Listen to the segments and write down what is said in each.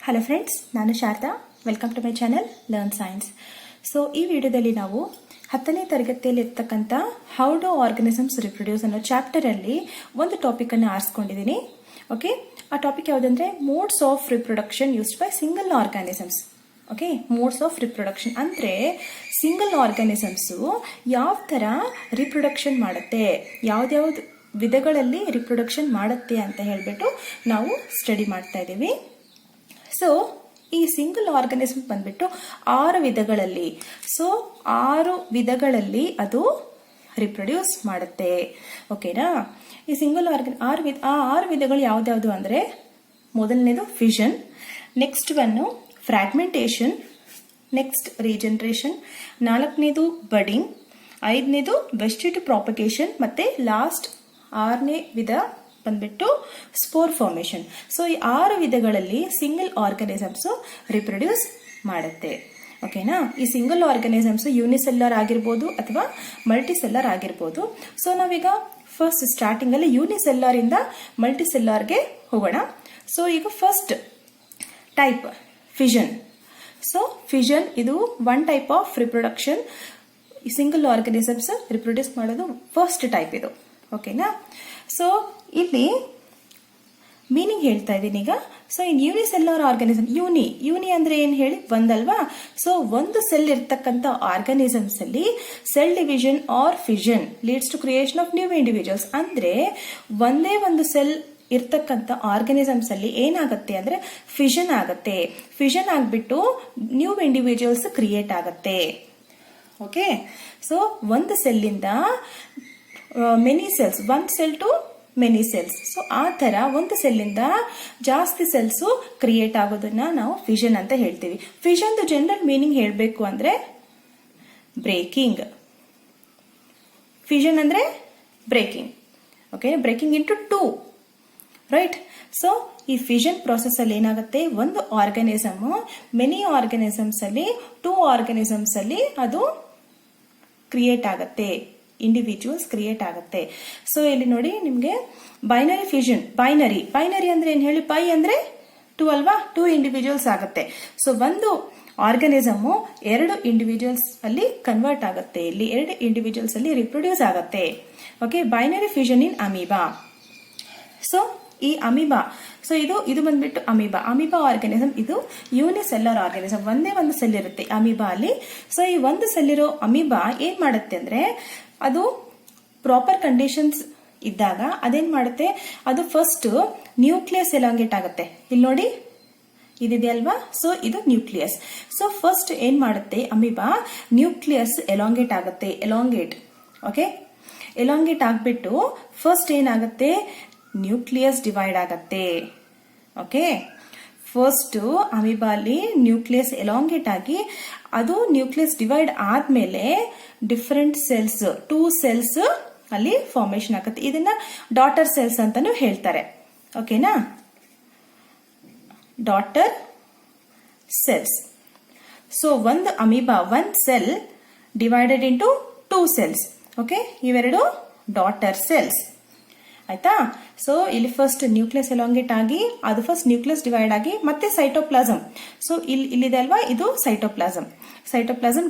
Hello friends, ನಾನು Sharada. Welcome to my channel learn science. So ಈ ವಿಡಿಯೋದಲ್ಲಿ ನಾವು 10ನೇ ತರಗತಿಯಲ್ಲಿ ಇರ್ತಕ್ಕಂಥ ಹೌ ಡು ಆರ್ಗನಿಸಮ್ಸ್ ರಿಪ್ರೊಡ್ಯೂಸ್ ಅನ್ನೋ ಚಾಪ್ಟರಲ್ಲಿ ಒಂದು ಟಾಪಿಕನ್ನು ಆರಿಸ್ಕೊಂಡಿದ್ದೀನಿ. ಓಕೆ, ಆ ಟಾಪಿಕ್ ಯಾವುದಂದ್ರೆ modes of reproduction used by single organisms. Okay, modes of reproduction ಅಂದರೆ ಸಿಂಗಲ್ ಆರ್ಗಾನಿಸಮ್ಸು ಯಾವ ಥರ ರಿಪ್ರೊಡಕ್ಷನ್ ಮಾಡುತ್ತೆ, ಯಾವ್ದ್ಯಾವ್ದು ವಿಧಗಳಲ್ಲಿ ರಿಪ್ರೊಡಕ್ಷನ್ ಮಾಡುತ್ತೆ ಅಂತ ಹೇಳಿಬಿಟ್ಟು ನಾವು ಸ್ಟಡಿ ಮಾಡ್ತಾ ಇದ್ದೀವಿ. ಸೊ ಈ ಸಿಂಗಲ್ ಆರ್ಗನಿಸಮ್ ಬಂದ್ಬಿಟ್ಟು 6 ವಿಧಗಳಲ್ಲಿ, ಸೊ 6 ವಿಧಗಳಲ್ಲಿ ಅದು ರಿಪ್ರೊಡ್ಯೂಸ್ ಮಾಡುತ್ತೆ. ಓಕೆನಾ? ಈ ಸಿಂಗಲ್ ಆರು ವಿಧಗಳು ಯಾವ್ದ್ಯಾವುದು ಅಂದರೆ, ಮೊದಲನೇದು fission, next one fragmentation, next regeneration, 4ನೇದು ಬಡಿಂಗ್, 5ನೇದು ವೆಜಿಟೇಟಿವ್ ಪ್ರಾಪಗೇಷನ್, ಮತ್ತೆ ಲಾಸ್ಟ್ 6ನೇ ವಿಧ ಬಂದ್ಬಿಟ್ಟು ಸ್ಪೋರ್ ಫಾರ್ಮೇಶನ್. ಸೊ ಈ 6 ವಿಧಗಳಲ್ಲಿ ಸಿಂಗಲ್ ಆರ್ಗನಿಸಮ್ಸ್ ರಿಪ್ರೊಡ್ಯೂಸ್ ಮಾಡುತ್ತೆ. ಓಕೆನಾ? ಈ ಸಿಂಗಲ್ ಆರ್ಗನಿಸಮ್ಸ್ ಯೂನಿಸೆಲ್ಲರ್ ಆಗಿರ್ಬೋದು ಅಥವಾ ಮಲ್ಟಿಸೆಲ್ಲರ್ ಆಗಿರ್ಬೋದು. ಸೊ ನಾವೀಗ ಫಸ್ಟ್ ಸ್ಟಾರ್ಟಿಂಗ್ ಅಲ್ಲಿ ಯೂನಿಸೆಲ್ಲರ್ ಇಂದ ಮಲ್ಟಿಸೆಲ್ಲರ್ಗೆ ಹೋಗೋಣ. ಸೊ ಈಗ first type fission. So fission ಇದು one type of reproduction. Single organisms reproduce ಮಾಡೋದು ಫಸ್ಟ್ ಟೈಪ್ ಇದು. ಓಕೆನಾ? ಸೊ ಇಲ್ಲಿ ಮೀನಿಂಗ್ ಹೇಳ್ತಾ ಇದ್ದೀನಿ ಈಗ. ಸೊ ಇನ್ ಯೂನಿಸೆಲ್ಲರ್ ಆರ್ಗನಿಸಮ್, ಯೂನಿ ಅಂದ್ರೆ ಏನ್ ಹೇಳಿ, ಒಂದಲ್ವಾ? ಸೊ ಒಂದು ಸೆಲ್ ಇರ್ತಕ್ಕಂಥ ಆರ್ಗನಿಸಮ್ಸ್ ಅಲ್ಲಿ cell division or fission leads to creation of new individuals. ಅಂದ್ರೆ ಒಂದೇ ಒಂದು ಸೆಲ್ ಇರ್ತಕ್ಕಂಥ ಆರ್ಗನಿಸಮ್ಸ್ ಅಲ್ಲಿ ಏನಾಗುತ್ತೆ ಅಂದ್ರೆ ಫಿಷನ್ ಆಗತ್ತೆ. ಫಿಷನ್ ಆಗ್ಬಿಟ್ಟು ನ್ಯೂ ಇಂಡಿವಿಜುವಲ್ಸ್ ಕ್ರಿಯೇಟ್ ಆಗತ್ತೆ. ಓಕೆ, ಸೊ ಒಂದು ಸೆಲ್ಲಿಂದ many cells, one cell to many cells. So ಆ ತರ ಒಂದು ಸೆಲ್ಲಿಂದ ಜಾಸ್ತಿ ಸೆಲ್ಸ್ ಕ್ರಿಯೇಟ್ ಆಗೋದನ್ನ ನಾವು ಫಿಷನ್ ಅಂತ ಹೇಳ್ತೀವಿ. ಫಿಷನ್ ಜನರಲ್ ಮೀನಿಂಗ್ ಹೇಳಬೇಕು ಅಂದ್ರೆ ಬ್ರೇಕಿಂಗ್. ಫಿಷನ್ ಅಂದ್ರೆ breaking. Okay, breaking into 2, right? So ಈ ಫಿಷನ್ ಪ್ರಾಸೆಸ್ ಅಲ್ಲಿ ಏನಾಗುತ್ತೆ, ಒಂದು ಆರ್ಗನಿಸಮ್ ಮೆನಿ ಆರ್ಗನಿಸಮ್ಸ್ ಅಲ್ಲಿ 2 ಆರ್ಗನಿಸಮ್ಸ್ ಅಲ್ಲಿ ಅದು ಕ್ರಿಯೇಟ್ ಆಗತ್ತೆ, ಇಂಡಿವಿಜುವಲ್ಸ್ ಕ್ರಿಯೇಟ್ ಆಗುತ್ತೆ. ಸೊ ಇಲ್ಲಿ ನೋಡಿ ನಿಮ್ಗೆ ಬೈನರಿ ಫಿಷನ್. ಬೈನರಿ ಅಂದ್ರೆ ಏನ್ ಹೇಳಿ, ಪೈ ಅಂದ್ರೆ 2 ಅಲ್ವಾ? 2 ಇಂಡಿವಿಜುವಲ್ಸ್ ಆಗುತ್ತೆ. ಸೊ ಒಂದು ಆರ್ಗನಿಸಮ್ 2 ಇಂಡಿವಿಜುವಲ್ಸ್ ಅಲ್ಲಿ ಕನ್ವರ್ಟ್ ಆಗುತ್ತೆ, ಇಲ್ಲಿ 2 ಇಂಡಿವಿಜುವಲ್ಸ್ ಅಲ್ಲಿ ರಿಪ್ರೊಡ್ಯೂಸ್ ಆಗುತ್ತೆ. ಓಕೆ, ಬೈನರಿ ಫಿಷನ್ ಇನ್ ಅಮೀಬಾ. ಸೊ ಈ ಅಮೀಬಾ, ಸೊ ಇದು ಬಂದ್ಬಿಟ್ಟು ಅಮೀಬಾ ಆರ್ಗನಿಸಮ್. ಇದು ಯೂನಿಸೆಲ್ಲರ್ ಆರ್ಗನಿಸಮ್, ಒಂದೇ ಒಂದು ಸೆಲ್ ಇರುತ್ತೆ ಅಮೀಬಾ ಅಲ್ಲಿ. ಸೊ ಈ ಒಂದು ಸೆಲ್ ಇರೋ ಅಮೀಬಾ ಏನ್ ಮಾಡುತ್ತೆ ಅಂದ್ರೆ, ಅದು ಪ್ರಾಪರ್ ಕಂಡೀಷನ್ಸ್ ಇದ್ದಾಗ ಅದೇನ್ ಮಾಡುತ್ತೆ, ಅದು ಫಸ್ಟ್ ನ್ಯೂಕ್ಲಿಯಸ್ ಎಲಾಂಗೇಟ್ ಆಗುತ್ತೆ. ಇಲ್ಲಿ ನೋಡಿ ಇದಿದೆ ಅಲ್ವಾ? ಸೊ ಇದು ನ್ಯೂಕ್ಲಿಯಸ್. ಸೊ ಫಸ್ಟ್ ಏನ್ ಮಾಡುತ್ತೆ ಅಮೀಬಾ, ನ್ಯೂಕ್ಲಿಯಸ್ ಎಲಾಂಗೇಟ್ ಆಗುತ್ತೆ. ಓಕೆ, ಎಲಾಂಗೇಟ್ ಆಗ್ಬಿಟ್ಟು ಫಸ್ಟ್ ಏನಾಗುತ್ತೆ, ನ್ಯೂಕ್ಲಿಯಸ್ ಡಿವೈಡ್ ಆಗತ್ತೆ. ಓಕೆ, ಫಸ್ಟ್ ಅಮೀಬಾ ಅಲ್ಲಿ ನ್ಯೂಕ್ಲಿಯಸ್ ಎಲಾಂಗೇಟ್ ಆಗಿ ಅದು ನ್ಯೂಕ್ಲಿಯಸ್ ಡಿವೈಡ್ ಆದ್ಮೇಲೆ ಡಿಫರೆಂಟ್ ಸೆಲ್ಸ್, 2 ಸೆಲ್ಸ್ ಅಲ್ಲಿ ಫಾರ್ಮೇಶನ್ ಆಗುತ್ತೆ. ಇದನ್ನ ಡಾಟರ್ ಸೆಲ್ಸ್ ಅಂತಾನು ಹೇಳ್ತಾರೆ. ಓಕೆನಾ? Daughter cells. ಸೊ ಒಂದು amoeba, 1 cell divided into 2 cells. Okay, ಇವೆರಡು ಡಾಟರ್ ಸೆಲ್ಸ್. ಆಯ್ತಾ? ಸೊ ಇಲ್ಲಿ ಫಸ್ಟ್ ನ್ಯೂಕ್ಲಿಯಸ್ ಎಲಾಂಗೇಟ್ ಆಗಿ ಅದು ಫಸ್ಟ್ ನ್ಯೂಕ್ಲಿಯಸ್ ಡಿವೈಡ್ ಆಗಿ ಮತ್ತೆ ಸೈಟೋಪ್ಲಾಸಮ್. ಸೊ ಇಲ್ಲಿದೆ ಅಲ್ವಾ, ಇದು cytoplasm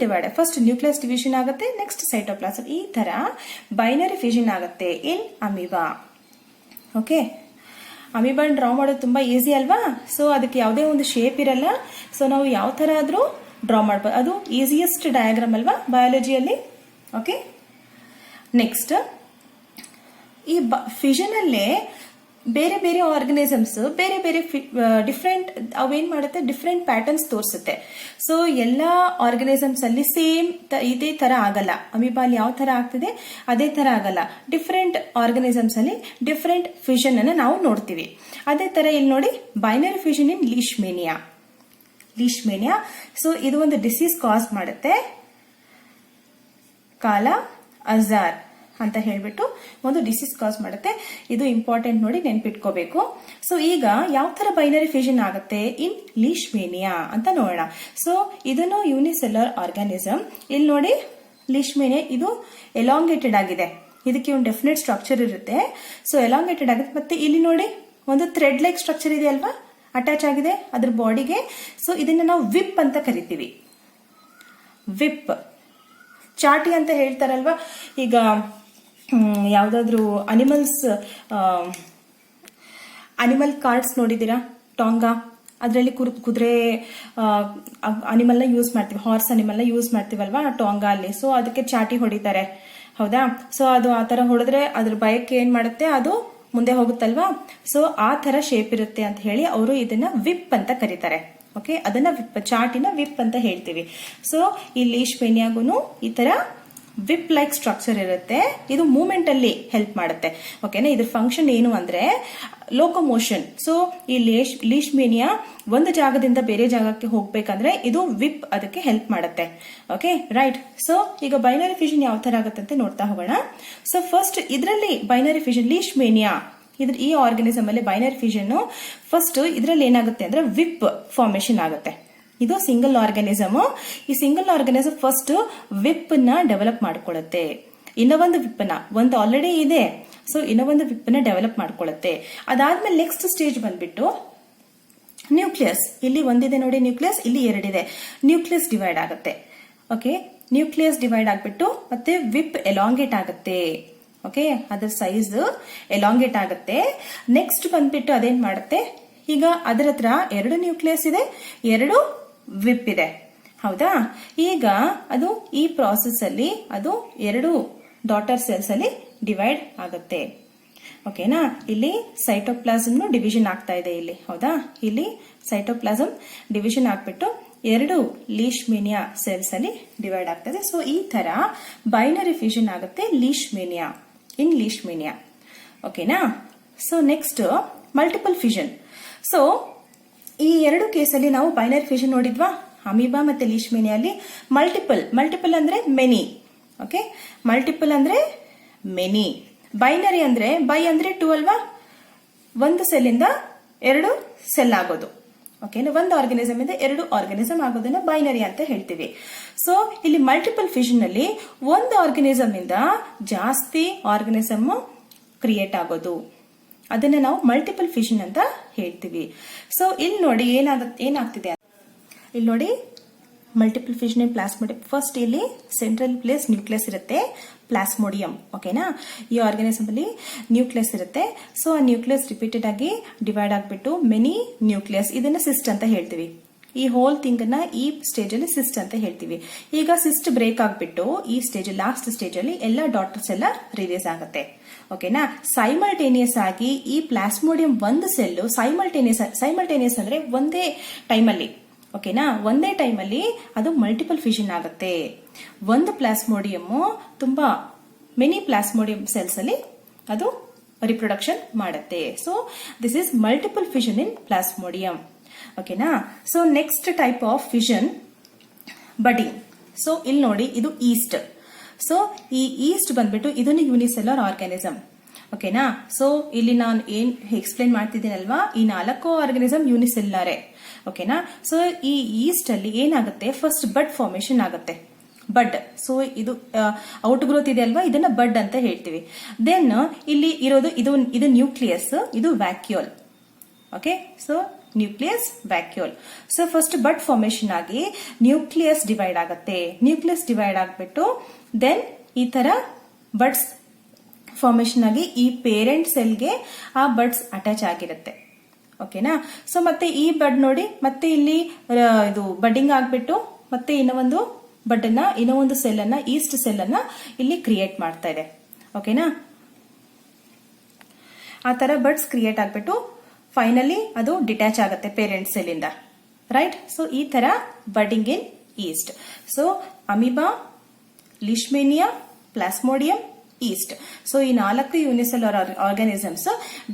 divide. First nucleus division ಆಗುತ್ತೆ, ನೆಕ್ಸ್ಟ್ ಸೈಟೋಪ್ಲಾಸಮ್. ಈ ತರ ಬೈನರಿ ಫಿಷನ್ ಆಗುತ್ತೆ ಇನ್ ಅಮೀಬಾ. ಓಕೆ, ಅಮೀಬಾ ಡ್ರಾ ಮಾಡೋದು ತುಂಬಾ ಈಸಿ ಅಲ್ವಾ? ಸೊ ಅದಕ್ಕೆ ಯಾವುದೇ ಒಂದು ಶೇಪ್ ಇರಲ್ಲ. ಸೊ ನಾವು ಯಾವ ತರ ಆದ್ರೂ ಡ್ರಾ ಮಾಡಬಹುದು. ಅದು ಈಸಿಯೆಸ್ಟ್ ಡಯಾಗ್ರಾಮ್ ಅಲ್ವಾ ಬಯಾಲಜಿಯಲ್ಲಿ. ಓಕೆ, ನೆಕ್ಸ್ಟ್ ಈ ಫಿಷನ್ ಅಲ್ಲೇ ಬೇರೆ ಬೇರೆ ಆರ್ಗನಿಸಮ್ಸ್ ಬೇರೆ ಬೇರೆ ಡಿಫ್ರೆಂಟ್, ಅವೇನ್ ಮಾಡುತ್ತೆ, ಡಿಫ್ರೆಂಟ್ ಪ್ಯಾಟರ್ನ್ಸ್ ತೋರಿಸುತ್ತೆ. ಸೊ ಎಲ್ಲಾ ಆರ್ಗನಿಸಮ್ಸ್ ಅಲ್ಲಿ ಸೇಮ್ ಇದೇ ತರ ಆಗಲ್ಲ. ಅಮೀಬಾ ಅಲ್ಲಿ ಯಾವ ತರ ಆಗ್ತಿದೆ ಅದೇ ತರ ಆಗಲ್ಲ. ಡಿಫ್ರೆಂಟ್ ಆರ್ಗನಿಸಮ್ಸ್ ಅಲ್ಲಿ ಡಿಫ್ರೆಂಟ್ ಫಿಷನ್ ಅನ್ನ ನಾವು ನೋಡ್ತೀವಿ. ಅದೇ ತರ ಇಲ್ಲಿ ನೋಡಿ, ಬೈನರಿ ಫಿಷನ್ ಇನ್ ಲೀಶ್ಮೇನಿಯಾ. ಸೊ ಇದು ಒಂದು ಡಿಸೀಸ್ ಕಾಸ್ ಮಾಡುತ್ತೆ, ಕಾಲಾ ಅಜಾರ್ ಅಂತ ಹೇಳ್ಬಿಟ್ಟು ಒಂದು ಡಿಸೀಸ್ ಕಾಸ್ ಮಾಡುತ್ತೆ. ಇದು ಇಂಪಾರ್ಟೆಂಟ್, ನೋಡಿ ನೆನ್ಪಿಟ್ಕೋಬೇಕು. ಸೊ ಈಗ ಯಾವ ತರ ಬೈನರಿ ಫಿಷನ್ ಆಗುತ್ತೆ ಇನ್ ಲೀಶ್ಮೇನಿಯಾ ಅಂತ ನೋಡೋಣ. ಸೊ ಇದನ್ನು ಯೂನಿಸೆಲ್ಲರ್ ಆರ್ಗಾನಿಸಮ್. ಇಲ್ಲಿ ನೋಡಿ ಲೀಶ್ಮೇನಿಯಾ ಇದು ಎಲಾಂಗೇಟೆಡ್ ಆಗಿದೆ. ಇದಕ್ಕೆ ಒಂದು ಡೆಫಿನೆಟ್ ಸ್ಟ್ರಕ್ಚರ್ ಇರುತ್ತೆ. ಸೊ ಎಲಾಂಗೇಟೆಡ್ ಆಗುತ್ತೆ. ಮತ್ತೆ ಇಲ್ಲಿ ನೋಡಿ ಒಂದು ಥ್ರೆಡ್ ಲೈಕ್ ಸ್ಟ್ರಕ್ಚರ್ ಇದೆ ಅಲ್ವಾ, ಅಟ್ಯಾಚ್ ಆಗಿದೆ ಅದ್ರ ಬಾಡಿಗೆ. ಸೊ ಇದನ್ನ ನಾವು ವಿಪ್ ಅಂತ ಕರಿತೀವಿ. ವಿಪ್ ಚಾಟಿ ಅಂತ ಹೇಳ್ತಾರಲ್ವಾ, ಈಗ ಯಾವ್ದಾದ್ರು ಅನಿಮಲ್ ಕಾರ್ಡ್ಸ್ ನೋಡಿದೀರಾ, ಟಾಂಗಾ, ಅದರಲ್ಲಿ ಕುದುರೆ ಅನಿಮಲ್ನ ಯೂಸ್ ಮಾಡ್ತೀವಿ, ಹಾರ್ಸ್ ಅನಿಮಲ್ನ ಯೂಸ್ ಮಾಡ್ತೀವಲ್ವಾ ಟಾಂಗಾ ಅಲ್ಲಿ. ಸೊ ಅದಕ್ಕೆ ಚಾಟಿ ಹೊಡಿತಾರೆ, ಹೌದಾ. ಸೊ ಅದು ಆ ತರ ಹೊಡೆದ್ರೆ ಅದ್ರ ಭಯಕ್ಕೆ ಏನ್ ಮಾಡುತ್ತೆ, ಅದು ಮುಂದೆ ಹೋಗುತ್ತಲ್ವಾ. ಸೊ ಆ ತರ ಶೇಪ್ ಇರುತ್ತೆ ಅಂತ ಹೇಳಿ ಅವರು ಇದನ್ನ ವಿಪ್ ಅಂತ ಕರೀತಾರೆ. ಓಕೆ, ಅದನ್ನ ಚಾಟಿನ ವಿಪ್ ಅಂತ ಹೇಳ್ತೀವಿ. ಸೊ ಈ ಲೀಶ್ಮೇನಿಯಾಗೂನು ಈ ತರ ವಿಪ್ ಲೈಕ್ ಸ್ಟ್ರಕ್ಚರ್ ಇರುತ್ತೆ. ಇದು ಮೂವ್ಮೆಂಟ್ ಅಲ್ಲಿ ಹೆಲ್ಪ್ ಮಾಡುತ್ತೆ. ಓಕೆನಾ. ಇದ್ರ ಫಂಕ್ಷನ್ ಏನು ಅಂದ್ರೆ ಲೋಕೋಮೋಷನ್. ಸೊ ಈ ಲೀಶ್ಮೇನಿಯಾ ಒಂದು ಜಾಗದಿಂದ ಬೇರೆ ಜಾಗಕ್ಕೆ ಹೋಗ್ಬೇಕಂದ್ರೆ ಇದು ವಿಪ್ ಅದಕ್ಕೆ ಹೆಲ್ಪ್ ಮಾಡುತ್ತೆ. Okay, right. ಸೊ ಈಗ ಬೈನರಿ ಫಿಷನ್ ಯಾವ ತರ ಆಗುತ್ತೆ ಅಂತ ನೋಡ್ತಾ ಹೋಗೋಣ. ಸೊ ಫಸ್ಟ್ ಇದರಲ್ಲಿ ಬೈನರಿ ಫಿಷನ್ ಲೀಶ್ಮೇನಿಯಾ ಈ ಆರ್ಗನಿಸಮ್ ಅಲ್ಲಿ ಬೈನರಿ ಫಿಷನ್ ಫಸ್ಟ್ ಇದರಲ್ಲಿ ಏನಾಗುತ್ತೆ ಅಂದ್ರೆ ವಿಪ್ ಫಾರ್ಮೇಶನ್ ಆಗುತ್ತೆ. ಇದು ಸಿಂಗಲ್ ಆರ್ಗನಿಸಮ್. ಈ ಸಿಂಗಲ್ ಆರ್ಗನಿಸಮ್ ಫಸ್ಟ್ ವಿಪ್ ನ ಡೆವಲಪ್ ಮಾಡ್ಕೊಳ್ಳುತ್ತೆ. ಇನ್ನೊಂದು ವಿಪ್ ಒಂದು ಆಲ್ರೆಡಿ ಇದೆ, ಸೊ ಇನ್ನೊಂದು ವಿಪ್ ನ ಡೆವಲಪ್ ಮಾಡ್ಕೊಳ್ಳುತ್ತೆ. ಅದಾದ್ಮೇಲೆ ನೆಕ್ಸ್ಟ್ ಸ್ಟೇಜ್ ಬಂದ್ಬಿಟ್ಟು ನ್ಯೂಕ್ಲಿಯಸ್. ಇಲ್ಲಿ ಒಂದಿದೆ ನೋಡಿ ನ್ಯೂಕ್ಲಿಯಸ್, ಇಲ್ಲಿ ಎರಡಿದೆ. ನ್ಯೂಕ್ಲಿಯಸ್ ಡಿವೈಡ್ ಆಗುತ್ತೆ. ಓಕೆ, ನ್ಯೂಕ್ಲಿಯಸ್ ಡಿವೈಡ್ ಆಗ್ಬಿಟ್ಟು ಮತ್ತೆ ವಿಪ್ ಎಲಾಂಗೇಟ್ ಆಗುತ್ತೆ. ಓಕೆ, ಅದರ ಸೈಜ್ ಎಲಾಂಗೇಟ್ ಆಗುತ್ತೆ. ನೆಕ್ಸ್ಟ್ ಬಂದ್ಬಿಟ್ಟು ಅದೇನ್ ಮಾಡುತ್ತೆ, ಈಗ ಅದರ ಹತ್ರ ಎರಡು ನ್ಯೂಕ್ಲಿಯಸ್ ಇದೆ, ಎರಡು ವಿಪ್ ಇದೆ, ಹೌದಾ. ಈಗ ಅದು ಈ ಪ್ರಾಸೆಸ್ ಅಲ್ಲಿ ಅದು ಎರಡು ಡಾಟರ್ ಸೆಲ್ಸ್ ಅಲ್ಲಿ ಡಿವೈಡ್ ಆಗುತ್ತೆ. ಓಕೆನಾ. ಇಲ್ಲಿ ಸೈಟೋಪ್ಲಾಸಮ್ ಡಿವಿಷನ್ ಆಗ್ತಾ ಇದೆ ಇಲ್ಲಿ, ಹೌದಾ. ಇಲ್ಲಿ ಸೈಟೋಪ್ಲಾಸಮ್ ಡಿವಿಷನ್ ಆಗ್ಬಿಟ್ಟು ಎರಡು ಲೀಶ್ಮೇನಿಯಾ ಸೆಲ್ಸ್ ಅಲ್ಲಿ ಡಿವೈಡ್ ಆಗ್ತದೆ. ಸೊ ಈ ತರ ಬೈನರಿ ಫಿಷನ್ ಆಗುತ್ತೆ ಲೀಶ್ಮೇನಿಯಾ ಇನ್ ಲೀಶ್ಮೇನಿಯಾ. ಓಕೆನಾ. So next multiple fission. So ಈ ಎರಡು ಕೇಸಲ್ಲಿ ನಾವು ಬೈನರಿ ಫಿಷನ್ ನೋಡಿದ್ವಾ, ಅಮೀಬಾ ಮತ್ತೆ ಲೀಶ್ಮೇನಿಯಲ್ಲಿ. ಮಲ್ಟಿಪಲ್ ಅಂದ್ರೆ ಮೆನಿ. ಓಕೆ, ಮಲ್ಟಿಪಲ್ ಅಂದ್ರೆ ಮೆನಿ. ಬೈನರಿ ಅಂದ್ರೆ ಬೈ ಅಂದ್ರೆ 2 ಅಲ್ವಾ, ಒಂದು ಸೆಲ್ ಇಂದ ಎರಡು ಸೆಲ್ ಆಗೋದು. ಓಕೆನಾ, ಒಂದು ಆರ್ಗನಿಸಮ್ ಇಂದ ಎರಡು ಆರ್ಗನಿಸಮ್ ಆಗೋದನ್ನ ಬೈನರಿ ಅಂತ ಹೇಳ್ತೀವಿ. ಸೊ ಇಲ್ಲಿ ಮಲ್ಟಿಪಲ್ ಫಿಷನ್ ಅಲ್ಲಿ ಒಂದು ಆರ್ಗನಿಸಮ್ ಇಂದ ಜಾಸ್ತಿ ಆರ್ಗನಿಸಮ್ ಕ್ರಿಯೇಟ್ ಆಗೋದು, ಅದನ್ನ ನಾವು ಮಲ್ಟಿಪಲ್ ಫಿಷನ್ ಅಂತ ಹೇಳ್ತೀವಿ. ಸೊ ಇಲ್ಲಿ ನೋಡಿ ಏನಾಗ್ತಿದೆ, ಇಲ್ಲಿ ನೋಡಿ multiple fission in plasmodium. First ಇಲ್ಲಿ ಸೆಂಟ್ರಲ್ ಪ್ಲೇಸ್ ನ್ಯೂಕ್ಲಿಯಸ್ ಇರುತ್ತೆ, ಪ್ಲಾಸ್ಮೋಡಿಯಂ. ಓಕೆನಾ, ಈ ಆರ್ಗನಿಸಮ್ ಅಲ್ಲಿ ನ್ಯೂಕ್ಲಿಯಸ್ ಇರುತ್ತೆ. ಸೊ ಆ ನ್ಯೂಕ್ಲಿಯಸ್ ರಿಪೀಟೆಡ್ ಆಗಿ ಡಿವೈಡ್ ಆಗ್ಬಿಟ್ಟು ಮೆನಿ ನ್ಯೂಕ್ಲಿಯಸ್, ಇದನ್ನ ಸಿಸ್ಟ್ ಅಂತ ಹೇಳ್ತೀವಿ. ಈ ಹೋಲ್ ಥಿಂಗ್ ಅನ್ನ ಈ ಸ್ಟೇಜ್ ಅಲ್ಲಿ ಸಿಸ್ಟ್ ಅಂತ ಹೇಳ್ತೀವಿ. ಈಗ ಸಿಸ್ಟ್ ಬ್ರೇಕ್ ಆಗ್ಬಿಟ್ಟು ಈ ಸ್ಟೇಜ್ ಲಾಸ್ಟ್ ಸ್ಟೇಜ್ ಅಲ್ಲಿ ಎಲ್ಲ ಡಾಟರ್ಸ್ ಎಲ್ಲ ರಿಲೀಸ್ ಆಗುತ್ತೆ. ಓಕೆನಾ. ಸೈಮಲ್ಟೇನಿಯಸ್ ಆಗಿ ಈ ಪ್ಲಾಸ್ಮೋಡಿಯಂ ಒಂದು ಸೆಲ್ ಸೈಮಲ್ಟೇನಿಯಸ್ ಅಂದ್ರೆ ಒಂದೇ ಟೈಮ್ ಅಲ್ಲಿ, ಓಕೆನಾ, ಒಂದೇ ಟೈಮ್ ಅಲ್ಲಿ ಅದು ಮಲ್ಟಿಪಲ್ ಫಿಷನ್ ಆಗುತ್ತೆ. ಒಂದು ಪ್ಲಾಸ್ಮೋಡಿಯಂ ತುಂಬಾ ಮೆನಿ ಪ್ಲಾಸ್ಮೋಡಿಯಂ ಸೆಲ್ಸ್ ಅಲ್ಲಿ ಅದು ರಿಪ್ರೊಡಕ್ಷನ್ ಮಾಡುತ್ತೆ. So this is multiple fission in Plasmodium. ಓಕೆನಾ. So next type of fission budding. So ಇಲ್ಲಿ ನೋಡಿ ಇದು ಈಸ್ಟ್. ಸೊ ಈ ಈಸ್ಟ್ ಬಂದ್ಬಿಟ್ಟು ಇದನ್ನು ಯೂನಿಸೆಲ್ಯುಲರ್ ಆರ್ಗಾನಿಸಮ್. ಓಕೆನಾ. ಸೊ ಇಲ್ಲಿ ನಾನು ಏನ್ ಎಕ್ಸ್ಪ್ಲೈನ್ ಮಾಡ್ತಿದ್ದೀನಲ್ವಾ, ಈ 4 ಆರ್ಗಾನಿಸಮ್ ಯೂನಿಸೆಲ್ಯುಲರೇ. ಓಕೆನಾ. ಸೊ ಈ ಈಸ್ಟ್ ಅಲ್ಲಿ ಏನಾಗುತ್ತೆ, ಫಸ್ಟ್ ಬಡ್ ಫಾರ್ಮೇಶನ್ ಆಗುತ್ತೆ. ಬಡ್. ಸೊ ಇದು ಔಟ್ ಗ್ರೋತ್ ಇದೆ ಅಲ್ವಾ, ಇದನ್ನ ಬಡ್ ಅಂತ ಹೇಳ್ತೀವಿ. ದೆನ್ ಇಲ್ಲಿ ಇರೋದು ಇದು ನ್ಯೂಕ್ಲಿಯಸ್, ಇದು vacuole. Okay. So nucleus vacuole. So first bud formation ಆಗಿ ನ್ಯೂಕ್ಲಿಯಸ್ ಡಿವೈಡ್ ಆಗುತ್ತೆ. ನ್ಯೂಕ್ಲಿಯಸ್ ಡಿವೈಡ್ ಆಗ್ಬಿಟ್ಟು ದೆನ್ ಈ ತರ ಬಡ್ಸ್ ಫಾರ್ಮೇಶನ್ ಆಗಿ ಈ ಪೇರೆಂಟ್ ಸೆಲ್ಗೆ ಆ ಬಡ್ಸ್ ಅಟ್ಯಾಚ್ ಆಗಿರುತ್ತೆ. ಓಕೆನಾ. ಸೊ ಮತ್ತೆ ಈ ಬಡ್ ನೋಡಿ ಮತ್ತೆ ಇಲ್ಲಿ ಇದು ಬಡ್ಡಿಂಗ್ ಆಗ್ಬಿಟ್ಟು ಮತ್ತೆ ಇನ್ನೊಂದು ಸೆಲ್ ಅನ್ನ ಈಸ್ಟ್ ಸೆಲ್ ಅನ್ನ ಇಲ್ಲಿ ಕ್ರಿಯೇಟ್ ಮಾಡ್ತಾ ಇದೆ. ಓಕೆನಾ. ಆ ತರ ಬಡ್ಸ್ ಕ್ರಿಯೇಟ್ ಆಗ್ಬಿಟ್ಟು ಫೈನಲಿ ಅದು ಡಿಟ್ಯಾಚ್ ಆಗುತ್ತೆ ಪೇರೆಂಟ್ ಸೆಲ್ ಇಂದ, ರೈಟ್. ಸೊ ಈ ತರ budding in yeast. So amoeba, Leishmania, Plasmodium, yeast. So ಈ 4 ಯೂನಿಸೆಲ್ಯುಲರ್ ಆರ್ಗಾನಿಸಮ್ಸ್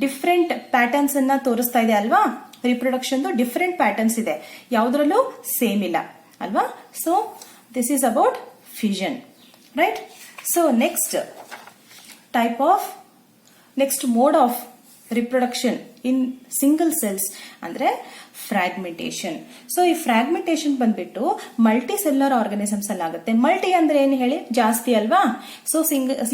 ಡಿಫರೆಂಟ್ ಪ್ಯಾಟರ್ನ್ಸ್ ಅನ್ನ ತೋರಿಸ್ತಾ ಇದೆ ಅಲ್ವಾ. ರಿಪ್ರೊಡಕ್ಷನ್ ಡಿಫರೆಂಟ್ ಪ್ಯಾಟರ್ನ್ಸ್ ಇದೆ, ಯಾವುದ್ರಲ್ಲೂ ಸೇಮ್ ಇಲ್ಲ ಅಲ್ವಾ. So this is about fusion, right. So next mode of reproduction in single cells ಅಂದ್ರೆ fragmentation. So ಈ ಫ್ರಾಗ್ಮೆಂಟೇಶನ್ ಬಂದ್ಬಿಟ್ಟು ಮಲ್ಟಿ ಸೆಲ್ಯುಲರ್ ಆರ್ಗನಿಸಮ್ಸ್ ಅಲ್ಲಿ ಆಗುತ್ತೆ. ಮಲ್ಟಿ ಅಂದ್ರೆ ಏನು ಹೇಳಿ, ಜಾಸ್ತಿ ಅಲ್ವಾ. ಸೊ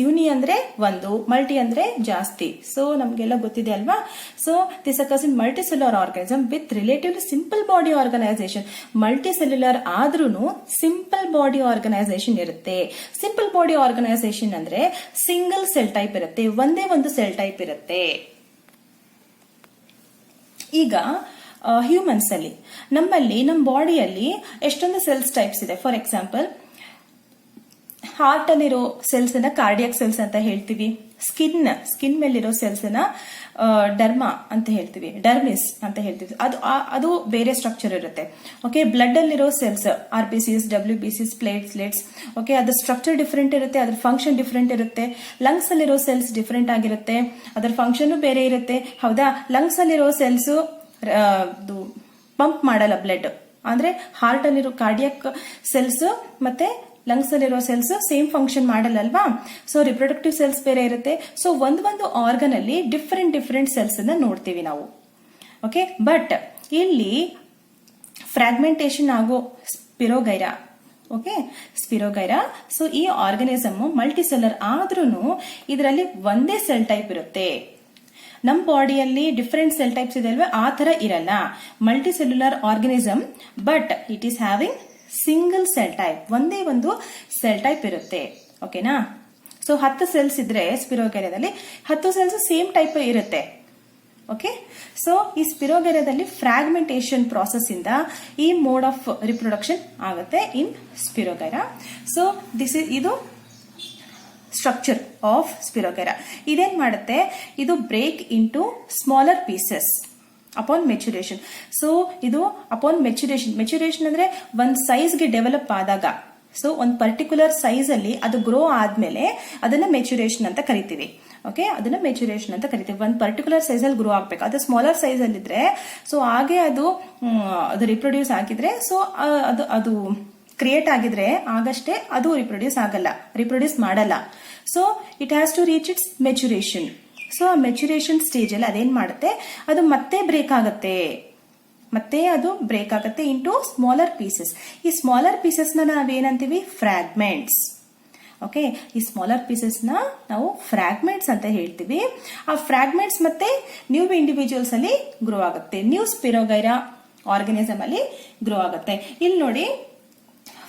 ಯೂನಿ ಅಂದ್ರೆ ಒಂದು, ಮಲ್ಟಿ ಅಂದ್ರೆ ಜಾಸ್ತಿ. ಸೊ ನಮ್ಗೆಲ್ಲ ಗೊತ್ತಿದೆ ಅಲ್ವಾ. So this occurs in multicellular organism with relatively simple body organisation. Multicellular ಆದ್ರೂ ಸಿಂಪಲ್ ಬಾಡಿ ಆರ್ಗನೈಸೇಷನ್ ಇರುತ್ತೆ. ಸಿಂಪಲ್ ಬಾಡಿ ಆರ್ಗನೈಸೇಷನ್ ಅಂದ್ರೆ ಸಿಂಗಲ್ ಸೆಲ್ ಟೈಪ್ ಇರುತ್ತೆ, ಒಂದೇ ಒಂದು ಸೆಲ್ ಟೈಪ್ ಇರುತ್ತೆ. ಈಗ ಹ್ಯೂಮನ್ಸ್ ಅಲ್ಲಿ ನಮ್ಮ ಬಾಡಿಯಲ್ಲಿ ಎಷ್ಟೊಂದು ಸೆಲ್ಸ್ ಟೈಪ್ಸ್ ಇದೆ. ಫಾರ್ ಎಕ್ಸಾಂಪಲ್ ಹಾರ್ಟ್ ಅಲ್ಲಿರೋ ಸೆಲ್ಸ್ ಅನ್ನ ಕಾರ್ಡಿಯಾಕ್ ಸೆಲ್ಸ್ ಅಂತ ಹೇಳ್ತೀವಿ. ಸ್ಕಿನ್ ಮೇಲಿರೋ ಸೆಲ್ಸ್ ಅನ್ನ ಡರ್ಮಾ ಅಂತ ಹೇಳ್ತೀವಿ, ಡರ್ಮಿಸ್ ಅಂತ ಹೇಳ್ತೀವಿ. ಅದು ಬೇರೆ ಸ್ಟ್ರಕ್ಚರ್ ಇರುತ್ತೆ. ಓಕೆ, ಬ್ಲಡ್ ಅಲ್ಲಿರೋ cells RBCs, WBCs, platelets. Okay, ಅದ್ರ ಸ್ಟ್ರಕ್ಚರ್ ಡಿಫರೆಂಟ್ ಇರುತ್ತೆ, ಅದ್ರ ಫಂಕ್ಷನ್ ಡಿಫರೆಂಟ್ ಇರುತ್ತೆ. ಲಂಗ್ಸ್ ಅಲ್ಲಿರೋ ಸೆಲ್ಸ್ ಡಿಫರೆಂಟ್ ಆಗಿರುತ್ತೆ, ಅದ್ರ ಫಂಕ್ಷನ್ ಬೇರೆ ಇರುತ್ತೆ. ಹೌದಾ, ಲಂಗ್ಸ್ ಅಲ್ಲಿರೋ ಸೆಲ್ಸ್ ಪಂಪ್ ಮಾಡಲ್ಲ ಬ್ಲಡ್. ಅಂದ್ರೆ ಹಾರ್ಟ್ ಅಲ್ಲಿರೋ ಕಾರ್ಡಿಯಾಕ್ ಸೆಲ್ಸ್ ಮತ್ತೆ ಲಂಗ್ಸ್ ಅಲ್ಲಿರೋ ಸೆಲ್ಸ್ ಸೇಮ್ ಫಂಕ್ಷನ್ ಮಾಡಲ್ಲ ಅಲ್ವಾ. ಸೊ ರಿಪ್ರೊಡಕ್ಟಿವ್ ಸೆಲ್ಸ್ ಬೇರೆ ಇರುತ್ತೆ. ಸೊ ಒಂದು ಆರ್ಗನ್ ಅಲ್ಲಿ ಡಿಫರೆಂಟ್ ಸೆಲ್ಸ್ ಅನ್ನ ನೋಡ್ತೀವಿ ನಾವು. ಓಕೆ, ಬಟ್ ಇಲ್ಲಿ ಫ್ರಾಗ್ಮೆಂಟೇಶನ್ ಆಗೋ ಸ್ಪಿರೋಗೈರಾ. ಓಕೆ, ಸ್ಪಿರೋಗೈರಾ. ಸೊ ಈ ಆರ್ಗನಿಸಮ್ ಮಲ್ಟಿ ಸೆಲ್ಲರ್ ಆದ್ರೂ ಇದರಲ್ಲಿ ಒಂದೇ ಸೆಲ್ ಟೈಪ್ ಇರುತ್ತೆ. ನಮ್ಮ ಬಾಡಿಯಲ್ಲಿ ಡಿಫರೆಂಟ್ ಸೆಲ್ ಟೈಪ್ಸ್ ಇದೆ ಅಲ್ವಾ, ಆ ತರ ಇರಲ್ಲ. Multi cellular organism but it is having single cell type, ಒಂದೇ ಒಂದು ಸೆಲ್ ಟೈಪ್ ಇರುತ್ತೆ. ಓಕೆನಾ. ಸೊ 10 ಸೆಲ್ಸ್ ಇದ್ರೆ ಸ್ಪಿರೋಗೈರಾದಲ್ಲಿ 10 ಸೆಲ್ಸ್ ಸೇಮ್ ಟೈಪ್ ಇರುತ್ತೆ. ಓಕೆ, ಸೊ ಈ ಸ್ಪಿರೋಗೈರಾದಲ್ಲಿ ಫ್ರಾಗ್ಮೆಂಟೇಶನ್ ಪ್ರಾಸೆಸ್ ಇಂದ ಈ ಮೋಡ್ ಆಫ್ ರಿಪ್ರೊಡಕ್ಷನ್ ಆಗುತ್ತೆ ಇನ್ ಸ್ಪಿರೋಗೈರಾ. ಸೊ ಇದು ಸ್ಟ್ರಕ್ಚರ್ ಆಫ್ ಸ್ಪಿರೋಗೈರಾ. ಇದೇನ್ ಮಾಡುತ್ತೆ, ಇದು break into smaller pieces upon maturation. So ಇದು ಅಪಾನ್ ಮೆಚುರೇಷನ್ ಅಂದ್ರೆ ಒಂದ್ ಸೈಜ್ಗೆ ಡೆವಲಪ್ ಆದಾಗ, ಸೊ ಒಂದ್ ಪರ್ಟಿಕ್ಯುಲರ್ ಸೈಜ್ ಅಲ್ಲಿ ಅದು ಗ್ರೋ ಆದ್ಮೇಲೆ ಅದನ್ನ ಮೆಚುರೇಷನ್ ಅಂತ ಕರಿತೀವಿ. ಓಕೆ, ಅದನ್ನ ಮೆಚುರೇಷನ್ ಅಂತ ಕರಿತೀವಿ. ಒಂದ್ ಪರ್ಟಿಕ್ಯುಲರ್ ಸೈಜ್ ಅಲ್ಲಿ ಗ್ರೋ ಆಗ್ಬೇಕು. ಅದು ಸ್ಮಾಲರ್ ಸೈಜ್ ಅಲ್ಲಿ ಇದ್ರೆ ಸೊ ಹಾಗೆ ಅದು ರಿಪ್ರೊಡ್ಯೂಸ್ ಆಗಿದ್ರೆ, ಸೊ ಅದು ಕ್ರಿಯೇಟ್ ಆಗಿದ್ರೆ ಆಗಷ್ಟೇ ಅದು ರಿಪ್ರೊಡ್ಯೂಸ್ ಮಾಡಲ್ಲ. So it has to reach its maturation. So ಆ ಮೆಚುರೇಷನ್ ಸ್ಟೇಜ್ ಅಲ್ಲಿ ಅದೇನ್ ಮಾಡುತ್ತೆ, ಅದು ಮತ್ತೆ ಬ್ರೇಕ್ ಆಗುತ್ತೆ ಇಂಟು ಸ್ಮಾಲರ್ ಪೀಸಸ್. ಈ ಸ್ಮಾಲರ್ ಪೀಸಸ್ ನ ನಾವೇನಂತೀವಿ, ಫ್ರಾಗ್ಮೆಂಟ್ಸ್. ಓಕೆ, ಈ ಸ್ಮಾಲರ್ ಪೀಸಸ್ ನ ನಾವು ಫ್ರಾಗ್ಮೆಂಟ್ಸ್ ಅಂತ ಹೇಳ್ತೀವಿ. ಆ ಫ್ರಾಗ್ಮೆಂಟ್ಸ್ ಮತ್ತೆ ನ್ಯೂ ಇಂಡಿವಿಜುವಲ್ಸ್ ಅಲ್ಲಿ ಗ್ರೋ ಆಗುತ್ತೆ, ನ್ಯೂ ಸ್ಪಿರೋಗೈರಾ ಆರ್ಗನಿಸಮ್ ಅಲ್ಲಿ ಗ್ರೋ ಆಗುತ್ತೆ. ಇಲ್ಲಿ ನೋಡಿ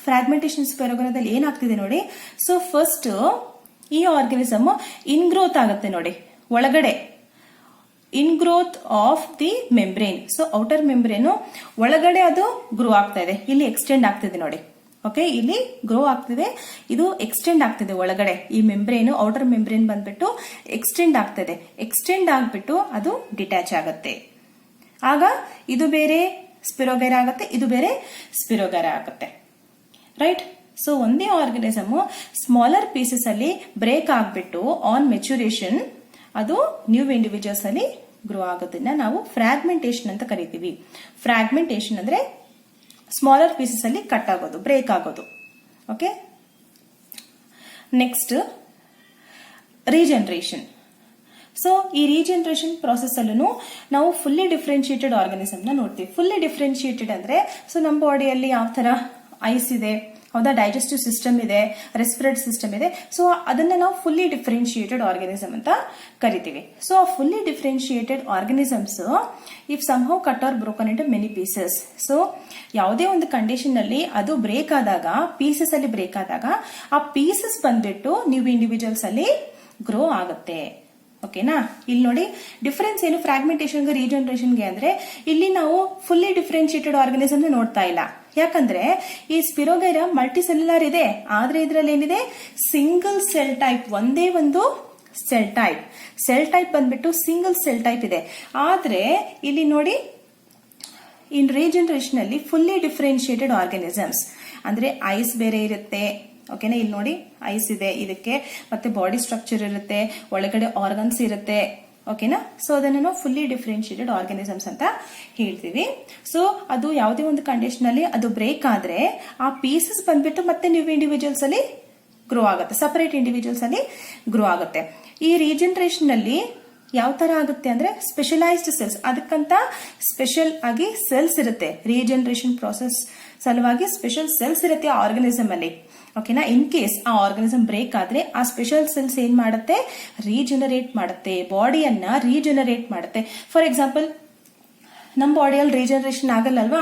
ಫ್ರಾಗ್ಮೆಂಟೇಶನ್ ಸ್ಪಿರೋಗೈರಾದಲ್ಲಿ ಏನಾಗ್ತಿದೆ ನೋಡಿ. ಸೊ ಫಸ್ಟ್ ಈ ಆರ್ಗನಿಸಮ್ ಇನ್ಗ್ರೋತ್ ಆಗುತ್ತೆ ನೋಡಿ, ಒಳಗಡೆ ingrowth of the membrane. So outer membrane ಒಳಗಡೆ ಅದು ಗ್ರೋ ಆಗ್ತಾ ಇದೆ, ಇಲ್ಲಿ ಎಕ್ಸ್ಟೆಂಡ್ ಆಗ್ತಿದೆ ನೋಡಿ. ಓಕೆ, ಇಲ್ಲಿ ಗ್ರೋ ಆಗ್ತಿದೆ, ಇದು ಎಕ್ಸ್ಟೆಂಡ್ ಆಗ್ತಿದೆ ಒಳಗಡೆ. ಈ ಮೆಂಬ್ರೇನ್, ಔಟರ್ ಮೆಂಬ್ರೇನ್ ಬಂದ್ಬಿಟ್ಟು ಎಕ್ಸ್ಟೆಂಡ್ ಆಗ್ತಿದೆ. ಎಕ್ಸ್ಟೆಂಡ್ ಆಗ್ಬಿಟ್ಟು ಅದು ಡಿಟ್ಯಾಚ್ ಆಗುತ್ತೆ. ಆಗ ಇದು ಬೇರೆ ಸ್ಪಿರೋಗೈರಾ ಆಗುತ್ತೆ, ಇದು ಬೇರೆ ಸ್ಪಿರೋಗೈರಾ ಆಗುತ್ತೆ. ರೈಟ್. ಸೊ ಒಂದೇ ಆರ್ಗನಿಸಮ್ ಸ್ಮಾಲರ್ ಪೀಸಸ್ ಅಲ್ಲಿ ಬ್ರೇಕ್ ಆಗ್ಬಿಟ್ಟು ಆನ್ ಮೆಚುರೇಷನ್ ಅದು ನ್ಯೂ ಇಂಡಿವಿಜುವಲ್ಸ್ ಅಲ್ಲಿ ಗ್ರೋ ಆಗೋದನ್ನ ನಾವು ಫ್ರಾಗ್ಮೆಂಟೇಶನ್ ಅಂತ ಕರಿತೀವಿ. ಫ್ರಾಗ್ಮೆಂಟೇಶನ್ ಅಂದ್ರೆ ಸ್ಮಾಲರ್ ಪೀಸಸ್ ಅಲ್ಲಿ ಕಟ್ ಆಗೋದು, ಬ್ರೇಕ್ ಆಗೋದು. Okay, next regeneration. ಸೊ ಈ ರೀಜನರೇಷನ್ ಪ್ರಾಸೆಸ್ ಅಲ್ಲೂ ನಾವು ಫುಲ್ಲಿ ಡಿಫ್ರೆನ್ಶಿಯೇಟೆಡ್ ಆರ್ಗನಿಸಮ್ ನ ನೋಡ್ತೀವಿ. ಫುಲ್ಲಿ ಡಿಫ್ರೆನ್ಶಿಯೇಟೆಡ್ ಅಂದ್ರೆ ಸೊ ನಮ್ಮ ಬಾಡಿಯಲ್ಲಿ ಯಾವ ತರ ಐಸ್ ಇದೆ, ಹೌದಾ, ಡೈಜೆಸ್ಟಿವ್ ಸಿಸ್ಟಮ್ ಇದೆ, ರೆಸ್ಪಿರೇಟರಿ ಸಿಸ್ಟಮ್ ಇದೆ. ಸೊ ಅದನ್ನ ನಾವು ಫುಲ್ಲಿ ಡಿಫ್ರೆನ್ಶಿಯೇಟೆಡ್ ಆರ್ಗನಿಸಮ್ ಅಂತ ಕರಿತೀವಿ. ಸೊ ಆ fully differentiated organisms if somehow cut or broken into many pieces. So ಯಾವುದೇ ಒಂದು ಕಂಡೀಷನ್ ಅಲ್ಲಿ ಅದು ಬ್ರೇಕ್ ಆದಾಗ, ಪೀಸಸ್ ಅಲ್ಲಿ ಬ್ರೇಕ್ ಆದಾಗ ಆ ಪೀಸಸ್ ಬಂದ್ಬಿಟ್ಟು ನ್ಯೂ ಇಂಡಿವಿಜುವಲ್ಸ್ ಅಲ್ಲಿ ಗ್ರೋ ಆಗುತ್ತೆ. ಓಕೆನಾ. ಇಲ್ಲಿ ನೋಡಿ ಡಿಫರೆನ್ಸ್ ಏನು ಫ್ರಾಗ್ಮೆಂಟೇಶನ್ಗೆ ರೀಜನರೇಷನ್ಗೆ ಅಂದ್ರೆ, ಇಲ್ಲಿ ನಾವು ಫುಲ್ಲಿ ಡಿಫ್ರೆನ್ಶಿಯೇಟೆಡ್ ಆರ್ಗನಿಸಮ್ ನೋಡ್ತಾ ಇಲ್ಲ. ಯಾಕಂದ್ರೆ ಈ ಸ್ಪಿರೋಗೈರಾ ಮಲ್ಟಿ ಸೆಲ್ಯುಲರ್ ಇದೆ, ಆದ್ರೆ ಇದರಲ್ಲಿ ಏನಿದೆ, ಸಿಂಗಲ್ ಸೆಲ್ ಟೈಪ್, ಒಂದೇ ಒಂದು ಸೆಲ್ ಟೈಪ್ ಬಂದ್ಬಿಟ್ಟು ಸಿಂಗಲ್ ಸೆಲ್ ಟೈಪ್ ಇದೆ. ಆದ್ರೆ ಇಲ್ಲಿ ನೋಡಿ ಇನ್ ರೀಜನರೇಷನ್ ಅಲ್ಲಿ ಫುಲ್ಲಿ ಡಿಫ್ರೆನ್ಶಿಯೇಟೆಡ್ ಆರ್ಗನಿಸಮ್ಸ್ ಅಂದ್ರೆ ಐಸ್ ಬೇರೆ ಇರುತ್ತೆ. ಓಕೆನಾ, ಇಲ್ಲಿ ನೋಡಿ ಐಸ್ ಇದೆ, ಇದಕ್ಕೆ ಮತ್ತೆ ಬಾಡಿ ಸ್ಟ್ರಕ್ಚರ್ ಇರುತ್ತೆ, ಒಳಗಡೆ ಆರ್ಗನ್ಸ್ ಇರುತ್ತೆ. ಓಕೆನಾ. ಸೊ ಅದನ್ನು ನಾವು ಫುಲ್ಲಿ ಡಿಫ್ರೆನ್ಶಿಯೇಟೆಡ್ ಆರ್ಗನಿಸಮ್ಸ್ ಅಂತ ಹೇಳ್ತೀವಿ. ಸೊ ಅದು ಯಾವುದೇ ಒಂದು ಕಂಡೀಷನ್ ಅಲ್ಲಿ ಅದು ಬ್ರೇಕ್ ಆದ್ರೆ ಆ ಪೀಸಸ್ ಬಂದ್ಬಿಟ್ಟು ಮತ್ತೆ ನ್ಯೂ ಇಂಡಿವಿಜುವಲ್ಸ್ ಅಲ್ಲಿ ಗ್ರೋ ಆಗುತ್ತೆ, ಸಪರೇಟ್ ಇಂಡಿವಿಜುವಲ್ಸ್ ಅಲ್ಲಿ ಗ್ರೋ ಆಗುತ್ತೆ. ಈ ರೀಜನರೇಷನ್ ಅಲ್ಲಿ ಯಾವ ತರ ಆಗುತ್ತೆ ಅಂದ್ರೆ ಸ್ಪೆಷಲೈಸ್ಡ್ ಸೆಲ್ಸ್, ಅದಕ್ಕಂತ ಸ್ಪೆಷಲ್ ಆಗಿ ಸೆಲ್ಸ್ ಇರುತ್ತೆ. ರೀಜನರೇಷನ್ ಪ್ರಾಸೆಸ್ ಸಲುವಾಗಿ ಸ್ಪೆಷಲ್ ಸೆಲ್ಸ್ ಇರುತ್ತೆ ಆ ಆರ್ಗನಿಸಮ್ ಅಲ್ಲಿ. ಓಕೆನಾ, ಇನ್ ಕೇಸ್ ಆ ಆರ್ಗನಿಸಮ್ ಬ್ರೇಕ್ ಆದ್ರೆ ಆ ಸ್ಪೆಷಲ್ ಸೆಲ್ಸ್ ಏನ್ ಮಾಡುತ್ತೆ, ರೀಜನರೇಟ್ ಮಾಡುತ್ತೆ, ಬಾಡಿಯನ್ನ ರೀಜನರೇಟ್ ಮಾಡುತ್ತೆ. ಫಾರ್ ಎಕ್ಸಾಂಪಲ್, ನಮ್ಮ ಬಾಡಿಯಲ್ಲಿ ರೀಜನರೇಷನ್ ಆಗಲ್ಲಲ್ವಾ.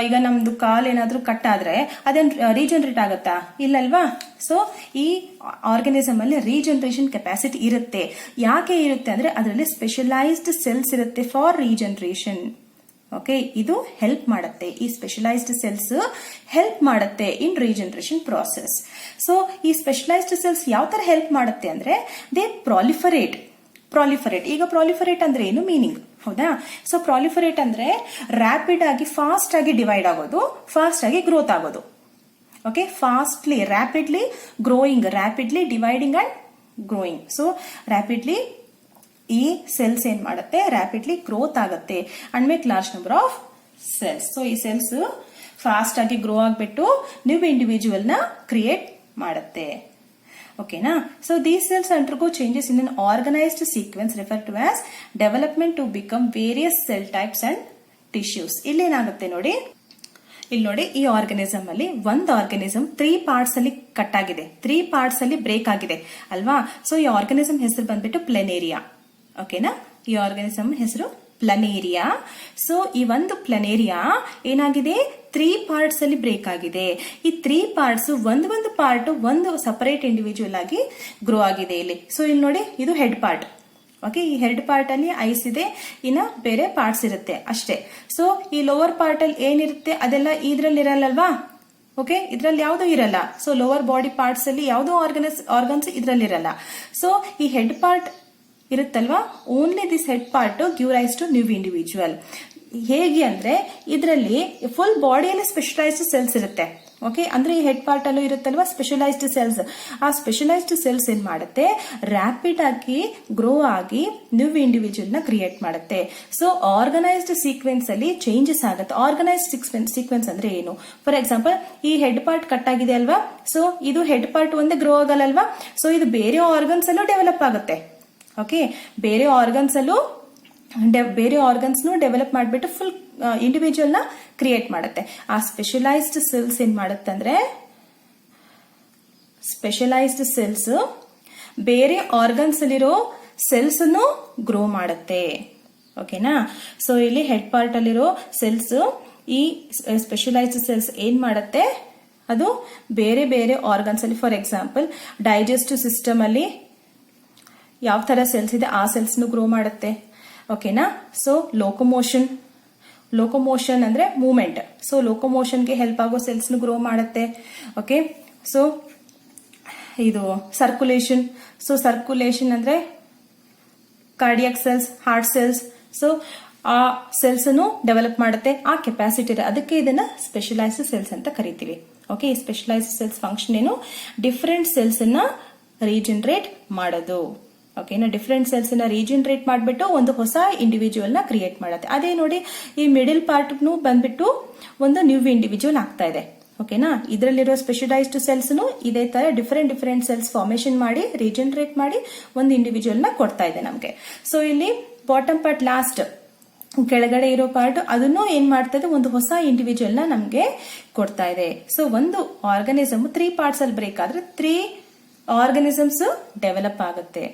ಈಗ ನಮ್ದು ಕಾಲ್ ಏನಾದ್ರೂ ಕಟ್ ಆದ್ರೆ ಅದೇನ್ ರೀಜನರೇಟ್ ಆಗತ್ತಾ? ಇಲ್ಲಲ್ವಾ. ಸೊ ಈ ಆರ್ಗನಿಸಮ್ ಅಲ್ಲಿ ರೀಜನರೇಷನ್ ಕೆಪಾಸಿಟಿ ಇರುತ್ತೆ. ಯಾಕೆ ಇರುತ್ತೆ ಅಂದ್ರೆ ಅದರಲ್ಲಿ ಸ್ಪೆಷಲೈಸ್ಡ್ ಸೆಲ್ಸ್ ಇರುತ್ತೆ ಫಾರ್ ರೀಜನರೇಷನ್. ಓಕೆ, ಇದು ಹೆಲ್ಪ್ ಮಾಡುತ್ತೆ. ಈ ಸ್ಪೆಷಲೈಸ್ಡ್ ಸೆಲ್ಸ್ ಹೆಲ್ಪ್ ಮಾಡುತ್ತೆ ಇನ್ ರೀಜನರೇಷನ್ ಪ್ರಾಸೆಸ್. ಸೊ ಈ ಸ್ಪೆಷಲೈಸ್ಡ್ ಸೆಲ್ಸ್ ಯಾವ ತರ ಹೆಲ್ಪ್ ಮಾಡುತ್ತೆ ಅಂದ್ರೆ ದೇ ಪ್ರಾಲಿಫರೇಟ್. ಈಗ ಪ್ರಾಲಿಫರೇಟ್ ಅಂದ್ರೆ ಏನು ಮೀನಿಂಗ್, ಹೌದಾ? ಸೊ ಪ್ರಾಲಿಫರೇಟ್ ಅಂದ್ರೆ ರ್ಯಾಪಿಡ್ ಆಗಿ, ಫಾಸ್ಟ್ ಆಗಿ ಡಿವೈಡ್ ಆಗೋದು, ಫಾಸ್ಟ್ ಆಗಿ ಗ್ರೋತ್ ಆಗೋದು. Okay, fastly, rapidly growing, rapidly dividing and growing. So rapidly ಈ ಸೆಲ್ಸ್ ಏನ್ ಮಾಡುತ್ತೆ, ರ್ಯಾಪಿಡ್ಲಿ ಗ್ರೋತ್ ಆಗುತ್ತೆ and make large number of cells. So ಈ ಸೆಲ್ಸ್ ಫಾಸ್ಟ್ ಆಗಿ ಗ್ರೋ ಆಗ್ಬಿಟ್ಟು ನ್ಯೂ ಇಂಡಿವಿಜುವಲ್ ನ ಕ್ರಿಯೇಟ್ ಮಾಡುತ್ತೆ. ಓಕೆನಾ. So these cells undergo changes in an organised sequence refer to as development to become various cell types and tissues. ಇಲ್ಲೇನಾಗುತ್ತೆ ನೋಡಿ, ಇಲ್ಲಿ ನೋಡಿ, ಈ ಆರ್ಗನಿಸಮ್ ಅಲ್ಲಿ ಒಂದು ಆರ್ಗನಿಸಮ್ 3 ಪಾರ್ಟ್ಸ್ ಅಲ್ಲಿ ಕಟ್ ಆಗಿದೆ, 3 ಪಾರ್ಟ್ಸ್ ಅಲ್ಲಿ ಬ್ರೇಕ್ ಆಗಿದೆ ಅಲ್ವಾ. ಸೊ ಈ ಆರ್ಗನಿಸಮ್ ಹೆಸರು ಬಂದ್ಬಿಟ್ಟು ಪ್ಲೆನೇರಿಯಾ. ಓಕೆನಾ, ಈ ಆರ್ಗನಿಸಮ್ ಹೆಸರು ಪ್ಲನೇರಿಯಾ. ಸೊ ಈ ಒಂದು ಪ್ಲನೇರಿಯಾ ಏನಾಗಿದೆ, 3 ಪಾರ್ಟ್ಸ್ ಅಲ್ಲಿ ಬ್ರೇಕ್ ಆಗಿದೆ. ಈ 3 ಪಾರ್ಟ್ಸ್ ಒಂದು ಪಾರ್ಟ್ ಒಂದು ಸಪರೇಟ್ ಇಂಡಿವಿಜುವಲ್ ಆಗಿ ಗ್ರೋ ಆಗಿದೆ ಇಲ್ಲಿ. ಸೊ ಇಲ್ಲಿ ನೋಡಿ, ಇದು ಹೆಡ್ ಪಾರ್ಟ್. ಓಕೆ, ಈ ಹೆಡ್ ಪಾರ್ಟ್ ಅಲ್ಲಿ ಐಸ್ ಇದೆ, ಇನ್ನ ಬೇರೆ ಪಾರ್ಟ್ಸ್ ಇರುತ್ತೆ ಅಷ್ಟೇ. ಸೊ ಈ ಲೋವರ್ ಪಾರ್ಟ್ ಅಲ್ಲಿ ಏನಿರುತ್ತೆ ಅದೆಲ್ಲ ಇದ್ರಲ್ಲಿ ಇರಲ್ಲಲ್ವಾ. ಓಕೆ, ಇದ್ರಲ್ಲಿ ಯಾವ್ದು ಇರಲ್ಲ. ಸೊ ಲೋವರ್ ಬಾಡಿ ಪಾರ್ಟ್ಸ್ ಅಲ್ಲಿ ಯಾವ್ದೋ ಆರ್ಗನ್ಸ್ ಇದ್ರಲ್ಲಿ ಇರಲ್ಲ. ಸೊ ಈ ಹೆಡ್ ಪಾರ್ಟ್ ಇರುತ್ತಲ್ವಾ, only this head part give rise to new individual. ಹೇಗೆ ಅಂದ್ರೆ ಇದರಲ್ಲಿ ಫುಲ್ ಬಾಡಿಯಲ್ಲಿ ಸ್ಪೆಷಲೈಸ್ಡ್ ಸೆಲ್ಸ್ ಇರುತ್ತೆ. ಓಕೆ, ಅಂದ್ರೆ ಈ ಹೆಡ್ ಪಾರ್ಟ್ ಅಲ್ಲೂ ಇರುತ್ತಲ್ವಾ ಸ್ಪೆಷಲೈಸ್ಡ್ ಸೆಲ್ಸ್. ಆ ಸ್ಪೆಷಲೈಸ್ಡ್ ಸೆಲ್ಸ್ ಏನ್ ಮಾಡುತ್ತೆ, ರ್ಯಾಪಿಡ್ ಆಗಿ ಗ್ರೋ ಆಗಿ ನ್ಯೂ ಇಂಡಿವಿಜುವಲ್ ನ ಕ್ರಿಯೇಟ್ ಮಾಡುತ್ತೆ. ಸೊ ಆರ್ಗನೈಸ್ಡ್ ಸೀಕ್ವೆನ್ಸ್ ಅಲ್ಲಿ ಚೇಂಜಸ್ ಆಗುತ್ತೆ. ಆರ್ಗನೈಸ್ಡ್ ಸೀಕ್ವೆನ್ಸ್ ಅಂದ್ರೆ ಏನು? ಫಾರ್ ಎಕ್ಸಾಂಪಲ್, ಈ ಹೆಡ್ ಪಾರ್ಟ್ ಕಟ್ ಆಗಿದೆ ಅಲ್ವಾ. ಸೊ ಇದು ಹೆಡ್ ಪಾರ್ಟ್ ಒಂದೇ ಗ್ರೋ ಆಗಲ್ಲಲ್ವಾ. ಸೊ ಇದು ಬೇರೆ ಆರ್ಗನ್ಸ್ ಅಲ್ಲೂ ಡೆವಲಪ್ ಆಗುತ್ತೆ. ಓಕೆ, ಬೇರೆ ಆರ್ಗನ್ಸ್ ಡೆವಲಪ್ ಮಾಡಿಬಿಟ್ಟು ಫುಲ್ ಇಂಡಿವಿಜುವಲ್ ನ ಕ್ರಿಯೇಟ್ ಮಾಡುತ್ತೆ. ಆ ಸ್ಪೆಷಲೈಸ್ಡ್ ಸೆಲ್ಸ್ ಏನ್ ಮಾಡುತ್ತೆ ಅಂದ್ರೆ, ಸ್ಪೆಷಲೈಸ್ಡ್ ಸೆಲ್ಸ್ ಬೇರೆ ಆರ್ಗನ್ಸ್ ಅಲ್ಲಿರೋ ಸೆಲ್ಸ್ ಅನ್ನು ಗ್ರೋ ಮಾಡುತ್ತೆ. ಓಕೆನಾ. ಸೊ ಇಲ್ಲಿ ಹೆಡ್ ಪಾರ್ಟ್ ಅಲ್ಲಿರೋ ಸೆಲ್ಸ್, ಈ ಸ್ಪೆಷಲೈಸ್ಡ್ ಸೆಲ್ಸ್ ಏನ್ ಮಾಡುತ್ತೆ, ಅದು ಬೇರೆ ಬೇರೆ ಆರ್ಗನ್ಸ್ ಅಲ್ಲಿ, ಫಾರ್ ಎಕ್ಸಾಂಪಲ್ ಡೈಜೆಸ್ಟಿವ್ ಸಿಸ್ಟಮ್ ಅಲ್ಲಿ ಯಾವ ತರ ಸೆಲ್ಸ್ ಇದೆ ಆ ಸೆಲ್ಸ್ ನು ಗ್ರೋ ಮಾಡುತ್ತೆ. ಓಕೆನಾ. ಸೊ ಲೋಕೋಮೋಷನ್ ಅಂದ್ರೆ ಮೂವ್ಮೆಂಟ್. ಸೊ ಲೋಕೋಮೋಷನ್ಗೆ ಹೆಲ್ಪ್ ಆಗೋ ಸೆಲ್ಸ್ ನು ಗ್ರೋ ಮಾಡುತ್ತೆ. ಓಕೆ, ಸೊ ಇದು ಸರ್ಕ್ಯುಲೇಷನ್. ಸೊ ಸರ್ಕ್ಯುಲೇಷನ್ ಅಂದ್ರೆ cardiac cells, heart cells. So ಆ ಸೆಲ್ಸ್ ಅನ್ನು ಡೆವಲಪ್ ಮಾಡುತ್ತೆ. ಆ ಕೆಪಾಸಿಟಿ ಇದೆ, ಅದಕ್ಕೆ ಇದನ್ನ ಸ್ಪೆಷಲೈಸ್ಡ್ ಸೆಲ್ಸ್ ಅಂತ ಕರಿತೀವಿ. ಓಕೆ, ಈ ಸ್ಪೆಷಲೈಸ್ಡ್ ಸೆಲ್ಸ್ ಫಂಕ್ಷನ್ ಏನು, ಡಿಫರೆಂಟ್ ಸೆಲ್ಸ್ ಅನ್ನ ರೀಜನರೇಟ್ ಮಾಡೋದು. ಓಕೆನಾ, ಡಿಫರೆಂಟ್ ಸೆಲ್ಸ್ ನ ರೀಜನರೇಟ್ ಮಾಡಿಬಿಟ್ಟು ಒಂದು ಹೊಸ ಇಂಡಿವಿಜುವಲ್ ನ ಕ್ರಿಯೇಟ್ ಮಾಡುತ್ತೆ. ಅದೇ ನೋಡಿ, ಈ ಮಿಡಿಲ್ ಪಾರ್ಟ್ ಬಂದ್ಬಿಟ್ಟು ಒಂದು ನ್ಯೂ ಇಂಡಿವಿಜುವಲ್ ಆಗ್ತಾ ಇದೆ. ಓಕೆನಾ, ಇದರಲ್ಲಿರೋ ಸ್ಪೆಷಲೈಸ್ಡ್ ಸೆಲ್ಸ್ ಇದೇ ತರ ಡಿಫರೆಂಟ್ ಸೆಲ್ಸ್ ಫಾರ್ಮೇಶನ್ ಮಾಡಿ ರೀಜನರೇಟ್ ಮಾಡಿ ಒಂದು ಇಂಡಿವಿಜುವಲ್ ನ ಕೊಡ್ತಾ ಇದೆ ನಮ್ಗೆ. ಸೊ ಇಲ್ಲಿ ಬಾಟಮ್ ಪಾರ್ಟ್, ಲಾಸ್ಟ್ ಕೆಳಗಡೆ ಇರೋ ಪಾರ್ಟ್, ಅದನ್ನು ಏನ್ ಮಾಡ್ತಾ ಇದೆ, ಒಂದು ಹೊಸ ಇಂಡಿವಿಜುವಲ್ ನ ನಮ್ಗೆ ಕೊಡ್ತಾ ಇದೆ. ಸೊ ಒಂದು ಆರ್ಗನಿಸಮ್ 3 ಪಾರ್ಟ್ಸ್ ಅಲ್ಲಿ ಬ್ರೇಕ್ ಆದ್ರೆ 3 ಆರ್ಗನಿಸಮ್ಸ್ ಡೆವಲಪ್ ಆಗುತ್ತೆ.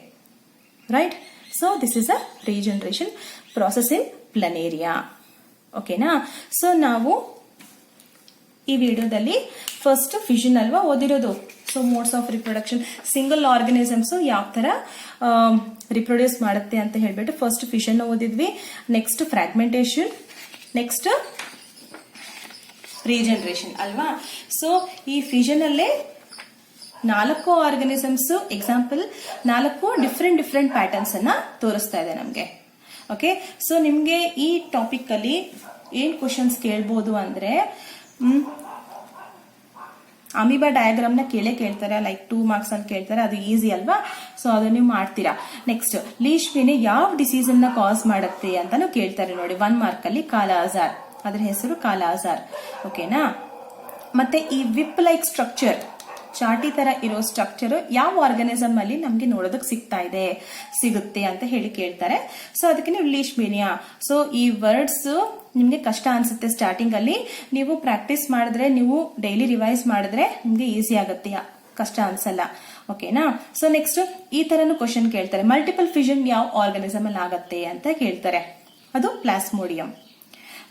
Right. So this is a regeneration process in Planaria. ಓಕೆನಾ. ಸೊ ನಾವು ಈ ವಿಡಿಯೋದಲ್ಲಿ ಫಸ್ಟ್ ಫಿಷನ್ ಅಲ್ವಾ ಓದಿರೋದು. So modes of reproduction, single organisms ಯಾವ ತರ ರಿಪ್ರೊಡ್ಯೂಸ್ ಮಾಡುತ್ತೆ ಅಂತ ಹೇಳ್ಬಿಟ್ಟು ಫಸ್ಟ್ ಫಿಷನ್ ಓದಿದ್ವಿ. ನೆಕ್ಸ್ಟ್ ಫ್ರಾಗ್ಮೆಂಟೇಶನ್, ನೆಕ್ಸ್ಟ್ ರೀಜನರೇಷನ್ ಅಲ್ವಾ. ಸೊ ಈ ಫಿಷನ್ ಅಲ್ಲೇ 4 ಆರ್ಗನಿಸಮ್ಸ್ ಎಕ್ಸಾಂಪಲ್, 4 ಡಿಫರೆಂಟ್ ಪ್ಯಾಟರ್ನ್ಸ್ ಅನ್ನ ತೋರಿಸ್ತಾ ಇದೆ ನಮ್ಗೆ. ಓಕೆ, ಸೊ ನಿಮ್ಗೆ ಈ ಟಾಪಿಕ್ ಅಲ್ಲಿ ಏನ್ ಕ್ವಶನ್ಸ್ ಕೇಳ್ಬೋದು ಅಂದ್ರೆ, ಅಮೀಬಾ ಡಯಾಗ್ರಾಮ್ ನ ಕೇಳ್ತಾರೆ, ಲೈಕ್ 2 ಮಾರ್ಕ್ಸ್ ಅಂತ ಕೇಳ್ತಾರೆ. ಅದು ಈಸಿ ಅಲ್ವಾ. ಸೊ ಅದನ್ನ ನೀವು ಮಾಡ್ತೀರಾ. ನೆಕ್ಸ್ಟ್ ಲೀಶ್ವಿನ್ ಯಾವ ಡಿಸೀಸ್ ಅನ್ನ ಕಾಸ್ ಮಾಡುತ್ತೆ ಅಂತಾನು ಕೇಳ್ತಾರೆ ನೋಡಿ. 1 ಮಾರ್ಕ್ ಅಲ್ಲಿ ಕಾಲಾ ಅಜಾರ್, ಅದ್ರ ಹೆಸರು ಕಾಲಾ ಅಜಾರ್. ಓಕೆನಾ. ಮತ್ತೆ ಈ ವಿಪ್ ಲೈಕ್ ಸ್ಟ್ರಕ್ಚರ್ ಚಾಟಿ ತರ ಇರೋ ಸ್ಟ್ರಕ್ಚರ್ ಯಾವ ಆರ್ಗನಿಸಮ್ ಅಲ್ಲಿ ನಮ್ಗೆ ನೋಡೋದಕ್ಕೆ ಸಿಗುತ್ತೆ ಅಂತ ಹೇಳಿ ಕೇಳ್ತಾರೆ. ಸೊ ಅದಕ್ಕೆ ನೀವು ಲೀಶ್ಮೇನಿಯಾ. ಸೊ ಈ ವರ್ಡ್ಸ್ ನಿಮ್ಗೆ ಕಷ್ಟ ಅನ್ಸುತ್ತೆ ಸ್ಟಾರ್ಟಿಂಗ್ ಅಲ್ಲಿ, ನೀವು ಪ್ರಾಕ್ಟೀಸ್ ಮಾಡಿದ್ರೆ, ನೀವು ಡೈಲಿ ರಿವೈಸ್ ಮಾಡಿದ್ರೆ ನಿಮ್ಗೆ ಈಸಿ ಆಗುತ್ತೆ, ಕಷ್ಟ ಅನ್ಸಲ್ಲ. ಓಕೆನಾ. ಸೊ ನೆಕ್ಸ್ಟ್ ಈ ತರನು ಕ್ವಶನ್ ಕೇಳ್ತಾರೆ, ಮಲ್ಟಿಪಲ್ ಫಿಷನ್ ಯಾವ ಆರ್ಗನಿಸಮ್ ಅಲ್ಲಿ ಆಗತ್ತೆ ಅಂತ ಕೇಳ್ತಾರೆ, ಅದು plasmodium.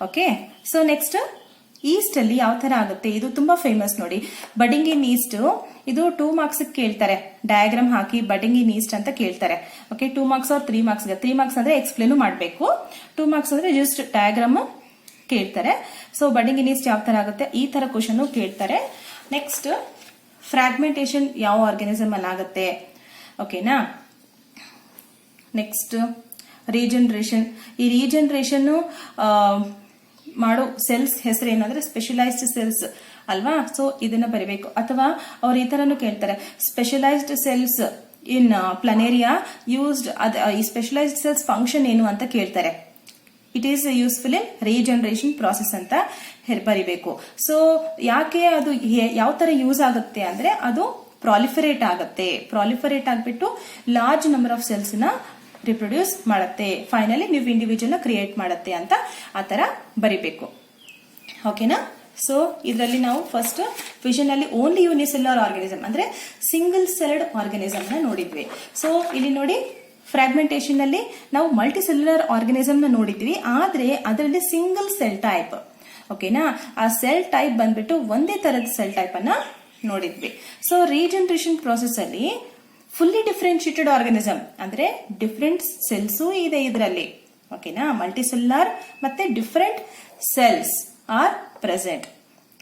Okay. So next East ಅಲ್ಲಿ ಯಾವ ತರ ಆಗುತ್ತೆ, ಇದು ತುಂಬಾ ಫೇಮಸ್ ನೋಡಿ. ಬಡಿಂಗ್ ಇನ್ ಈಸ್ಟ್, ಇದು 2 ಮಾರ್ಕ್ಸ್ ಕೇಳ್ತಾರೆ, ಡಯಾಗ್ರಾಮ್ ಹಾಕಿ ಬಡಿಂಗ್ ಇನ್ ಈಸ್ಟ್ ಅಂತ ಕೇಳ್ತಾರೆ. Okay, 2 marks or 3 marks. 3 marks ಅಂದ್ರೆ ಎಕ್ಸ್ಪ್ಲೇನ್ ಮಾಡಬೇಕು, 2 ಮಾರ್ಕ್ಸ್ ಅಂದ್ರೆ ಜಸ್ಟ್ ಡಯಾಗ್ರಾಮ್ ಕೇಳ್ತಾರೆ. ಸೊ ಬಡಿಂಗ್ ಇನ್ ಈಸ್ಟ್ ಯಾವ ತರ ಆಗುತ್ತೆ, ಈ ತರ ಕ್ವಶನ್ ಕೇಳ್ತಾರೆ. ನೆಕ್ಸ್ಟ್ ಫ್ರಾಗ್ಮೆಂಟೇಶನ್ ಯಾವ ಆರ್ಗನಿಸಮ್ ಅಲ್ಲಿ ಆಗುತ್ತೆ. ಓಕೆನಾ. Next regeneration. ಈ ರೀಜನರೇಷನ್ ಮಾಡೋ ಸೆಲ್ಸ್ ಹೆಸರು ಏನಂದ್ರೆ ಸ್ಪೆಷಲೈಸ್ಡ್ ಸೆಲ್ಸ್ ಅಲ್ವಾ. ಸೊ ಇದನ್ನ ಬರೀಬೇಕು. ಅಥವಾ ಅವ್ರು ಈ ತರನು ಕೇಳ್ತಾರೆ, specialised cells in planaria used, ಈ ಸ್ಪೆಷಲೈಸ್ಡ್ ಸೆಲ್ಸ್ ಫಂಕ್ಷನ್ ಏನು ಅಂತ ಕೇಳ್ತಾರೆ. It is useful in regeneration process ಅಂತ ಬರಿಬೇಕು. ಸೊ ಯಾಕೆ ಅದು ಯಾವ ತರ ಯೂಸ್ ಆಗುತ್ತೆ ಅಂದ್ರೆ, ಅದು ಪ್ರಾಲಿಫರೇಟ್ ಆಗುತ್ತೆ. ಪ್ರಾಲಿಫರೇಟ್ ಆಗ್ಬಿಟ್ಟು ಲಾರ್ಜ್ ನಂಬರ್ ಆಫ್ ಸೆಲ್ಸ್ ನ ರಿಪ್ರೊಡ್ಯೂಸ್ ಮಾಡುತ್ತೆ, ಫೈನಲಿ ನೀವು ಇಂಡಿವಿಜುವಲ್ ಕ್ರಿಯೇಟ್ ಮಾಡುತ್ತೆ ಅಂತ ಆತರ ಬರಿಬೇಕು. ಓಕೆನಾ. ಸೊ ಇದರಲ್ಲಿ ನಾವು ಫಸ್ಟ್ ಫಿಷನ್ ಅಲ್ಲಿ ಓನ್ಲಿ ಯೂನಿಸೆಲ್ಯುಲರ್ ಆರ್ಗನಿಸಮ್ ಅಂದ್ರೆ ಸಿಂಗಲ್ ಸೆಲ್ಡ್ ಆರ್ಗನಿಸಮ್ ನ ನೋಡಿದ್ವಿ. ಸೊ ಇಲ್ಲಿ ನೋಡಿ, ಫ್ರಾಗ್ಮೆಂಟೇಶನ್ ಅಲ್ಲಿ ನಾವು ಮಲ್ಟಿಸೆಲ್ಯುಲರ್ ಆರ್ಗನಿಸಮ್ ನ ನೋಡಿದ್ವಿ, ಆದ್ರೆ ಅದರಲ್ಲಿ ಸಿಂಗಲ್ ಸೆಲ್ ಟೈಪ್. ಓಕೆನಾ. ಆ ಸೆಲ್ ಟೈಪ್ ಬಂದ್ಬಿಟ್ಟು ಒಂದೇ ತರದ ಸೆಲ್ ಟೈಪ್ ಅನ್ನ ನೋಡಿದ್ವಿ. ಸೊ ರೀಜನರೇಷನ್ ಪ್ರಾಸೆಸ್ ಅಲ್ಲಿ ಫುಲ್ಲಿ ಡಿಫ್ರೆನ್ಶಿಯೇಟೆಡ್ ಆರ್ಗನಿಸಮ್ ಅಂದ್ರೆ ಡಿಫ್ರೆಂಟ್ ಸೆಲ್ಸ್ ಇದೆ ಇದರಲ್ಲಿ. ಓಕೆನಾ. ಮಲ್ಟಿಸೆಲ್ಯುಲರ್ ಮತ್ತೆ ಡಿಫ್ರೆಂಟ್ ಸೆಲ್ಸ್ ಆರ್ ಪ್ರೆಸೆಂಟ್.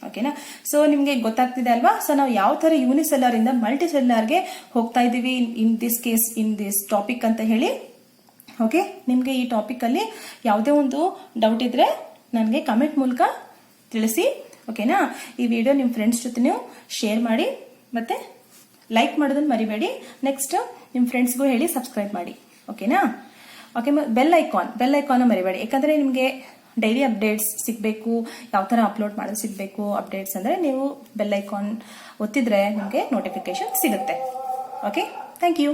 ಓಕೆನಾ. ಸೊ ನಿಮ್ಗೆ ಗೊತ್ತಾಗ್ತಿದೆ ಅಲ್ವಾ. ಸೊ ನಾವು ಯಾವ ತರ ಯೂನಿಸೆಲ್ಯುಲರ್ ಇಂದ ಮಲ್ಟಿಸೆಲ್ಯುಲರ್ ಗೆ ಹೋಗ್ತಾ ಇದೀವಿ in this case, in this topic ಅಂತ ಹೇಳಿ. ಓಕೆ. ನಿಮ್ಗೆ ಈ ಟಾಪಿಕ್ ಅಲ್ಲಿ ಯಾವುದೇ ಒಂದು ಡೌಟ್ ಇದ್ರೆ ನನಗೆ ಕಮೆಂಟ್ ಮೂಲಕ ತಿಳಿಸಿ. ಓಕೆನಾ. ಈ ವಿಡಿಯೋ ನಿಮ್ಮ ಫ್ರೆಂಡ್ಸ್ ಜೊತೆ ನೀವು ಶೇರ್ ಮಾಡಿ, ಮತ್ತೆ ಲೈಕ್ ಮಾಡೋದನ್ನ ಮರಿಬೇಡಿ. ನೆಕ್ಸ್ಟ್ ನಿಮ್ಮ ಫ್ರೆಂಡ್ಸ್ಗೂ ಹೇಳಿ ಸಬ್ಸ್ಕ್ರೈಬ್ ಮಾಡಿ. ಓಕೆನಾ. ಓಕೆ. ಬೆಲ್ ಐಕಾನ್ ಮರಿಬೇಡಿ, ಯಾಕಂದ್ರೆ ನಿಮಗೆ ಡೈಲಿ ಅಪ್ಡೇಟ್ಸ್ ಸಿಗಬೇಕು, ಯಾವ ತರ ಅಪ್ಲೋಡ್ ಮಾಡೋದು ಸಿಗಬೇಕು ಅಪ್ಡೇಟ್ಸ್ ಅಂದ್ರೆ ನೀವು ಬೆಲ್ ಐಕಾನ್ ಒತ್ತಿದ್ರೆ ನಿಮಗೆ ನೋಟಿಫಿಕೇಶನ್ ಸಿಗುತ್ತೆ. ಓಕೆ. Thank you.